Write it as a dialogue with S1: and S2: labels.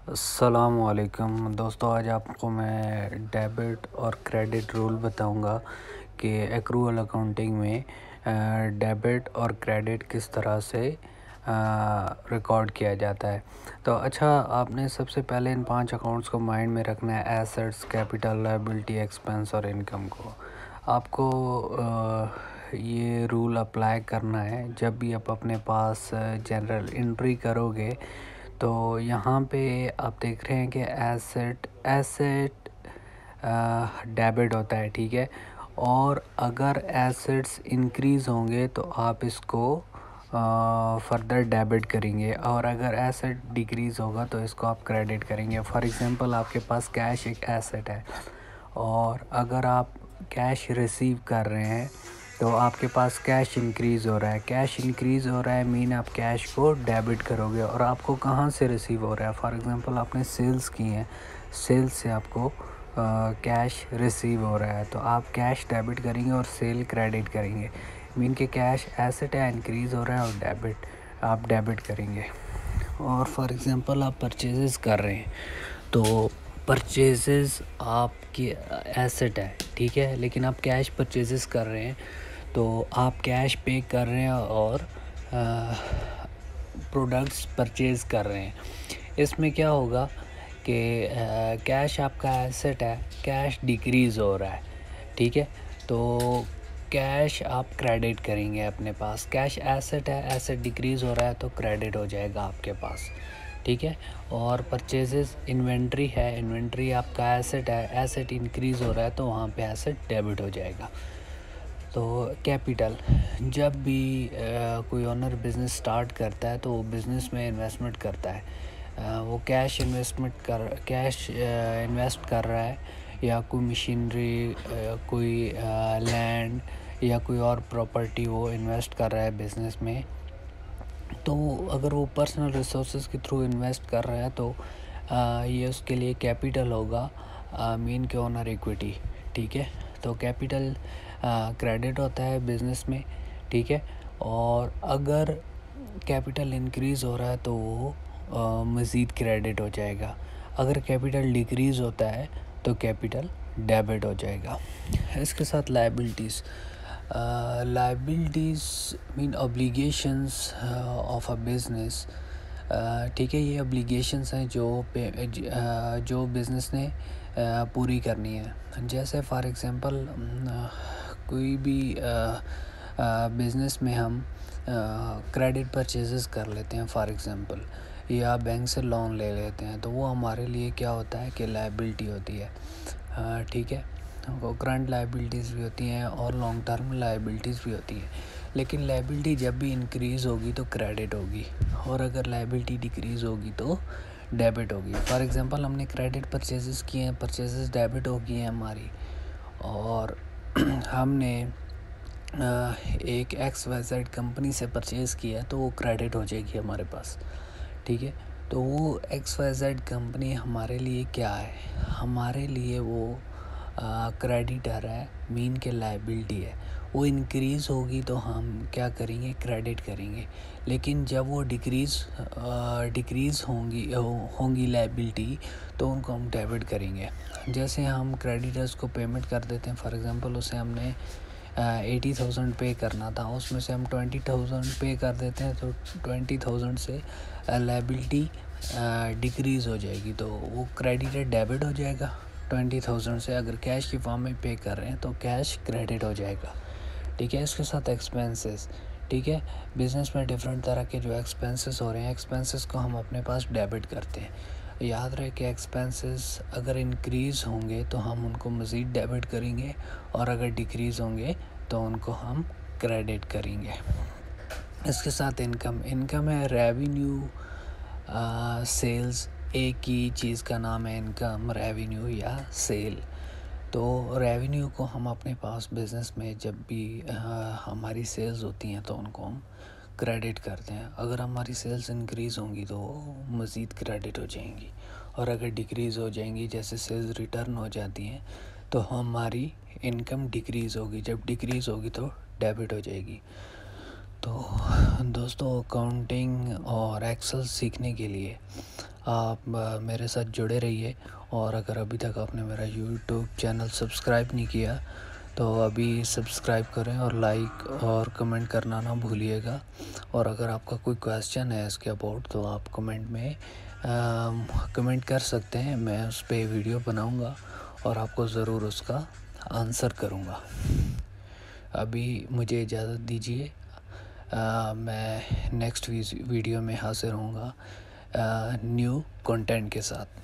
S1: अस्सलामुअलैकुम दोस्तों, आज आपको मैं डेबिट और क्रेडिट रूल बताऊंगा कि एक्रूअल अकाउंटिंग में डेबिट और क्रेडिट किस तरह से रिकॉर्ड किया जाता है। तो अच्छा, आपने सबसे पहले इन 5 अकाउंट्स को माइंड में रखना है: एसेट्स, कैपिटल, लायबिलिटी, एक्सपेंस और इनकम को। आपको ये रूल अप्लाई करना है जब भी आप अपने पास जनरल एंट्री करोगे। तो यहाँ पे आप देख रहे हैं कि एसेट डेबिट होता है, ठीक है। और अगर एसेट्स इंक्रीज़ होंगे तो आप इसको फर्दर डेबिट करेंगे, और अगर एसेट डिक्रीज़ होगा तो इसको आप क्रेडिट करेंगे। फॉर एग्जांपल, आपके पास कैश एक एसेट है और अगर आप कैश रिसीव कर रहे हैं तो आपके पास कैश इंक्रीज़ हो रहा है। कैश इंक्रीज़ हो रहा है मीन आप कैश को डेबिट करोगे। और आपको कहाँ से रिसीव हो रहा है? फॉर एग्जांपल, आपने सेल्स की हैं, सेल्स से आपको कैश रिसीव हो रहा है तो आप कैश डेबिट करेंगे और सेल क्रेडिट करेंगे। मीन के कैश एसेट है, इंक्रीज़ हो रहा है, और आप डेबिट करेंगे। और फॉर एग्जांपल, आप परचेजेस कर रहे हैं तो परचेजेस आपकी एसेट है, ठीक है, लेकिन आप कैश परचेजेस कर रहे हैं तो आप कैश पे कर रहे हैं और प्रोडक्ट्स परचेज कर रहे हैं। इसमें क्या होगा कि कैश आपका एसेट है, कैश डिक्रीज़ हो रहा है, ठीक है। तो कैश आप क्रेडिट करेंगे अपने पास। कैश एसेट है, एसेट डिक्रीज़ हो रहा है तो क्रेडिट हो जाएगा आपके पास, ठीक है। और परचेजेस इन्वेंट्री है, इन्वेंट्री आपका एसेट है, एसेट इंक्रीज़ हो रहा है तो वहाँ पे एसेट डेबिट हो जाएगा। तो कैपिटल, जब भी कोई ओनर बिज़नेस स्टार्ट करता है तो वो बिज़नेस में इन्वेस्टमेंट करता है। वो कैश इन्वेस्ट कर रहा है, या कोई मशीनरी, कोई लैंड या कोई और प्रॉपर्टी वो इन्वेस्ट कर रहा है बिज़नेस में। तो अगर वो पर्सनल रिसोर्सेज के थ्रू इन्वेस्ट कर रहा है तो ये उसके लिए कैपिटल होगा, मीन के ओनर इक्विटी, ठीक है। तो कैपिटल क्रेडिट होता है बिज़नेस में, ठीक है। और अगर कैपिटल इंक्रीज़ हो रहा है तो वो मज़ीद क्रेडिट हो जाएगा। अगर कैपिटल डिक्रीज़ होता है तो कैपिटल डेबिट हो जाएगा। इसके साथ liabilities mean obligations of a business, ठीक है। ये ऑब्लिगेशंस हैं जो बिज़नेस ने पूरी करनी है। जैसे फॉर एग्जांपल, कोई भी बिज़नेस में हम क्रेडिट परचेजेस कर लेते हैं फॉर एग्जांपल, या बैंक से लोन ले लेते हैं, तो वो हमारे लिए क्या होता है कि लायबिलिटी होती है, ठीक है। वो करंट लायबिलिटीज़ भी होती हैं और लॉन्ग टर्म लायबिलिटीज़ भी होती हैं। लेकिन लायबिलिटी जब भी इंक्रीज़ होगी तो क्रेडिट होगी, और अगर लायबिलिटी डिक्रीज़ होगी तो डेबिट होगी। फॉर एग्जांपल, हमने क्रेडिट परचेजेस किए हैं, परचेजेस डेबिट हो गई हैं हमारी, और हमने एक XYZ कंपनी से परचेज़ किया तो वो क्रेडिट हो जाएगी हमारे पास, ठीक है। तो वो XYZ कंपनी हमारे लिए क्या है? हमारे लिए वो क्रेडिटर है, मीन के लायबिलिटी है। वो इंक्रीज़ होगी तो हम क्या करेंगे? क्रेडिट करेंगे। लेकिन जब वो डिक्रीज़ होंगी लायबिलिटी तो उनको हम डेबिट करेंगे। जैसे हम क्रेडिटर्स को पेमेंट कर देते हैं, फॉर एग्जांपल उसे हमने 80,000 पे करना था, उसमें से हम 20,000 पे कर देते हैं तो 20,000 से लायबिलिटी डिक्रीज़ हो जाएगी तो वो क्रेडिटर डेबिट हो जाएगा 20,000 से। अगर कैश की फॉर्म में पे कर रहे हैं तो कैश क्रेडिट हो जाएगा, ठीक है। इसके साथ एक्सपेंसेस, ठीक है। बिज़नेस में डिफरेंट तरह के जो एक्सपेंसेस हो रहे हैं, एक्सपेंसेस को हम अपने पास डेबिट करते हैं। याद रहे कि एक्सपेंसेस अगर इंक्रीज़ होंगे तो हम उनको मज़ीद डेबिट करेंगे, और अगर डिक्रीज़ तो उनको हम क्रेडिट करेंगे। इसके साथ इनकम है रेवेन्यू, सेल्स, एक ही चीज़ का नाम है इनकम, रेवेन्यू या सेल। तो रेवेन्यू को हम अपने पास बिज़नेस में जब भी हमारी सेल्स होती हैं तो उनको हम क्रेडिट करते हैं। अगर हमारी सेल्स इंक्रीज़ होंगी तो मज़ीद क्रेडिट हो जाएंगी, और अगर डिक्रीज़ हो जाएंगी, जैसे सेल्स रिटर्न हो जाती हैं, तो हमारी इनकम डिक्रीज़ होगी। जब डिक्रीज़ होगी तो डेबिट हो जाएगी। तो दोस्तों, अकाउंटिंग और एक्सेल सीखने के लिए आप मेरे साथ जुड़े रहिए। और अगर अभी तक आपने मेरा यूट्यूब चैनल सब्सक्राइब नहीं किया तो अभी सब्सक्राइब करें और लाइक और कमेंट करना ना भूलिएगा। और अगर आपका कोई क्वेश्चन है इसके अबाउट तो आप कमेंट में कमेंट कर सकते हैं, मैं उस पर वीडियो बनाऊंगा और आपको ज़रूर उसका आंसर करूंगा। अभी मुझे इजाज़त दीजिए, मैं नेक्स्ट वीडियो में हाज़िर होऊंगा न्यू कंटेंट के साथ।